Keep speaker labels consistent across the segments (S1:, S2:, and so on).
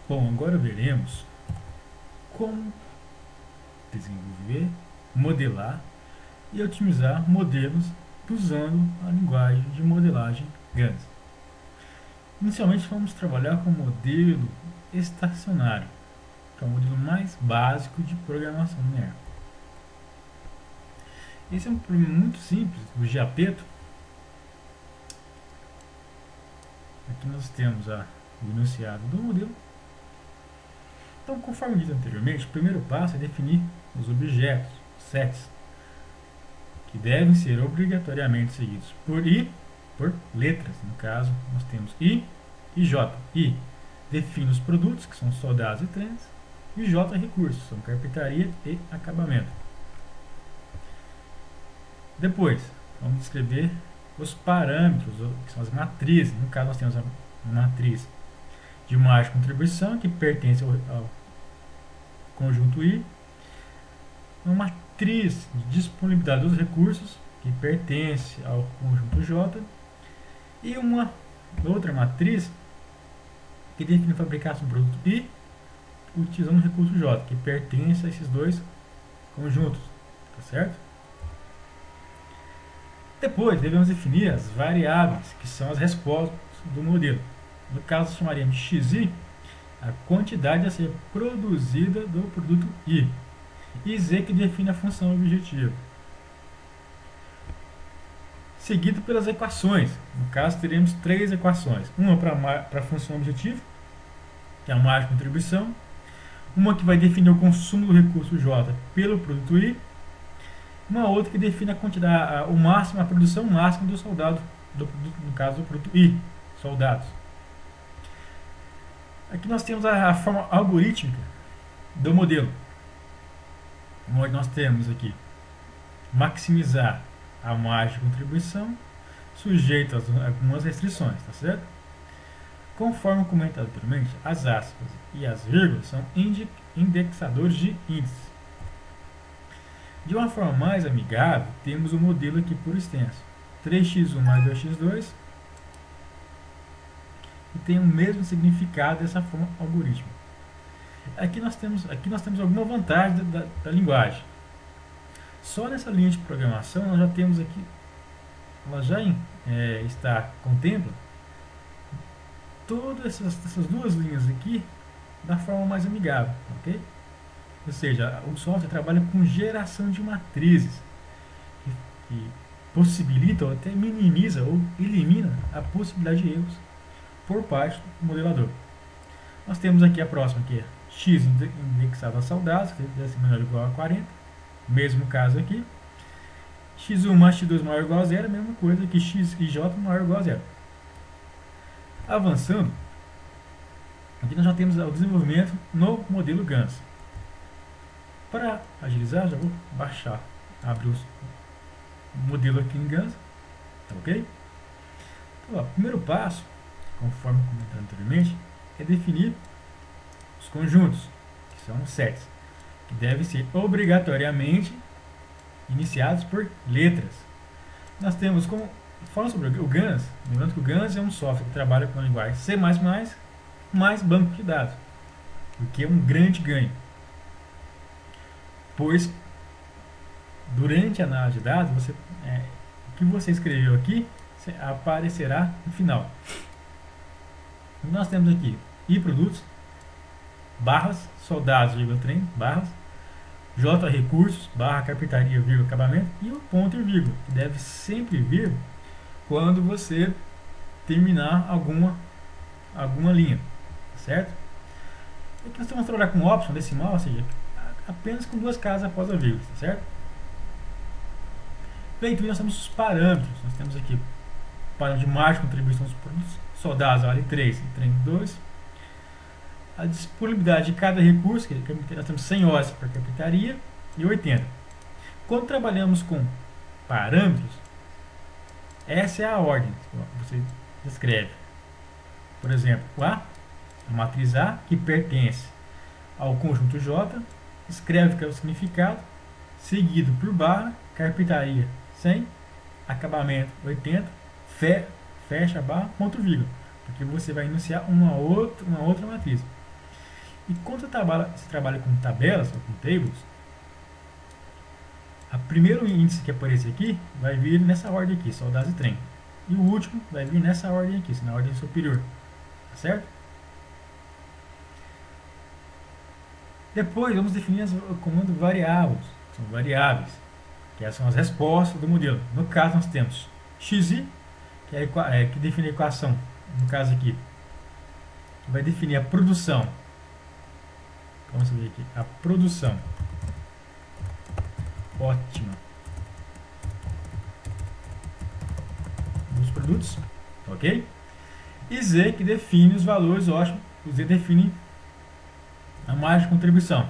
S1: Bom, agora veremos como desenvolver, modelar e otimizar modelos usando a linguagem de modelagem GANs. Inicialmente vamos trabalhar com o modelo estacionário, que é o modelo mais básico de programação linear. Esse é um problema muito simples, o giapeto. Aqui nós temos o enunciado do modelo. Então, conforme dito anteriormente, o primeiro passo é definir os objetos, sets, que devem ser obrigatoriamente seguidos por letras. No caso, nós temos I e J. I define os produtos, que são soldados e trens, e J recursos, são carpintaria e acabamento. Depois, vamos descrever os parâmetros, que são as matrizes. No caso, nós temos a matriz de margem de contribuição, que pertence ao conjunto I, uma matriz de disponibilidade dos recursos, que pertence ao conjunto J, e uma outra matriz que define a fabricação do produto I, utilizando o recurso J, que pertence a esses dois conjuntos, tá certo? Depois, devemos definir as variáveis, que são as respostas do modelo. No caso, chamaríamos de xi, a quantidade a ser produzida do produto I, e z, que define a função objetiva. Seguido pelas equações. No caso, teremos três equações. Uma para a função objetiva, que é a margem de contribuição. Uma que vai definir o consumo do recurso J pelo produto I. Uma outra que define a quantidade, o máximo, a produção máxima do soldado, no caso do produto I, soldados. Aqui nós temos a forma algorítmica do modelo, onde nós temos aqui maximizar a margem de contribuição, sujeito a algumas restrições, tá certo? Conforme comentado anteriormente, as aspas e as vírgulas são indexadores de índices. De uma forma mais amigável, temos o modelo aqui por extenso, 3x1 mais 2x2, e tem o mesmo significado dessa forma algorítmica. Aqui nós temos alguma vantagem da linguagem. Só nessa linha de programação nós já temos aqui, ela já contempla todas essas duas linhas aqui da forma mais amigável, ok? Ou seja, o software trabalha com geração de matrizes que possibilita ou até minimiza ou elimina a possibilidade de erros por parte do modelador. Nós temos aqui a próxima, que é x indexado a soldados, que deve ser menor ou igual a 40. Mesmo caso aqui. x1 mais x2 maior ou igual a 0, mesma coisa que x e j maior ou igual a 0. Avançando, aqui nós já temos o desenvolvimento no modelo GANs. Para agilizar, já vou abrir o modelo aqui em GANs, tá ok? Então, o primeiro passo, conforme comentado anteriormente, é definir os conjuntos, que são os sets, que devem ser obrigatoriamente iniciados por letras. Nós temos, falando sobre o GANs, lembrando que o GANs é um software que trabalha com a linguagem C++ mais banco de dados, o que é um grande ganho, pois durante a análise de dados, o que você escreveu aqui aparecerá no final. Nós temos aqui I produtos, barras, soldados, vírgula, trem, barras, J recursos, barra, carpintaria, vírgula, acabamento, e o ponto e vírgula, que deve sempre vir quando você terminar alguma linha, certo? Aqui nós vamos trabalhar com option decimal, ou seja, apenas com duas casas após a vírgula, certo? Feito isso, nós temos os parâmetros. Nós temos aqui o parâmetro de margem de contribuição dos produtos, soldados, vale 3 e trem 2. A disponibilidade de cada recurso, que nós temos 100 horas para carpintaria e 80. Quando trabalhamos com parâmetros, essa é a ordem que você descreve. Por exemplo, a matriz A, que pertence ao conjunto J, escreve o que é o significado, seguido por barra, carpintaria 100, acabamento 80, fecha a barra, ponto vírgula, porque você vai iniciar uma outra matriz. E quando você trabalha com tabelas ou com tables, o primeiro índice que aparecer aqui vai vir nessa ordem aqui, soldados e trem. E o último vai vir nessa ordem aqui, na ordem superior. Tá certo? Depois vamos definir o comando variáveis. São variáveis, que são as respostas do modelo. No caso nós temos xi, que define a equação, no caso aqui, que vai definir a produção. Vamos ver aqui, a produção ótima dos produtos, ok? E Z, que define os valores ótimos. O Z define a margem de contribuição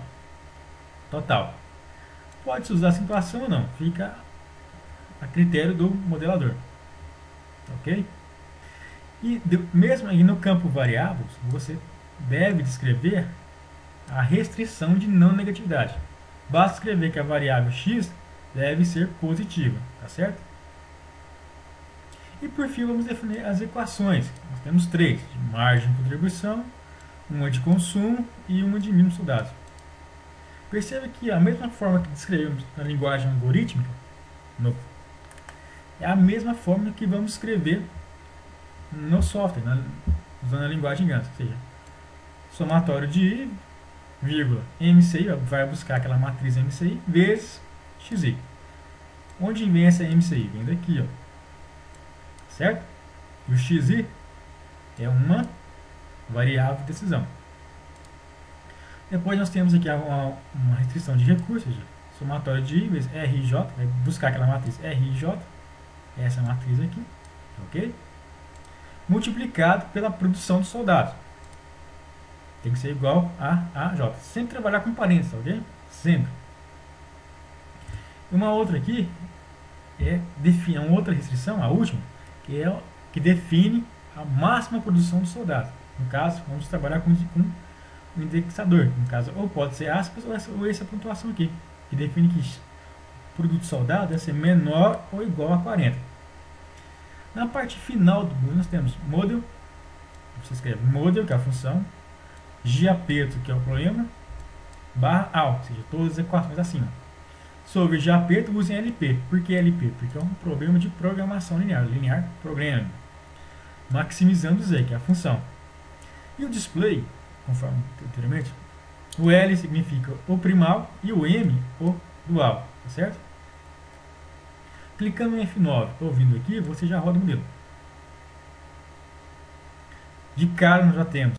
S1: total. Pode-se usar acentuação ou não, fica a critério do modelador, ok? E mesmo aí no campo variáveis, você deve descrever a restrição de não negatividade. Basta escrever que a variável x deve ser positiva, tá certo? E por fim vamos definir as equações. Nós temos três: de margem de contribuição, uma de consumo e uma de mínimos soldados. Perceba que a mesma forma que descrevemos na linguagem algorítmica, é a mesma forma que vamos escrever no software, usando a linguagem GANS. Ou seja, somatório de I, vírgula, MCI, vai buscar aquela matriz MCI, vezes XI. Onde vem essa MCI? Vem daqui, ó. Certo? E o XI é uma variável de decisão. Depois nós temos aqui uma restrição de recursos, somatório de I vezes RJ, vai buscar aquela matriz RJ, essa matriz aqui, ok? Multiplicado pela produção de soldados. Tem que ser igual a J. Sempre trabalhar com parênteses, ok? Sempre. Uma outra aqui é uma outra restrição, a última, que define a máxima produção de soldados. No caso, vamos trabalhar com um indexador. No caso, ou pode ser aspas ou essa pontuação aqui, que define que o produto soldado deve ser menor ou igual a 40. Na parte final do modelo nós temos model, você escreve model, que é a função, G-aperto, que é o problema, barra AL, ou seja, todas as equações acima. Sobre G-aperto, usem LP. Por que LP? Porque é um problema de programação linear, linear programming, maximizando Z, que é a função. E o display, conforme anteriormente, o L significa o primal e o M o dual, tá certo? Clicando em F9, ouvindo aqui, você já roda o modelo. De cara nós já temos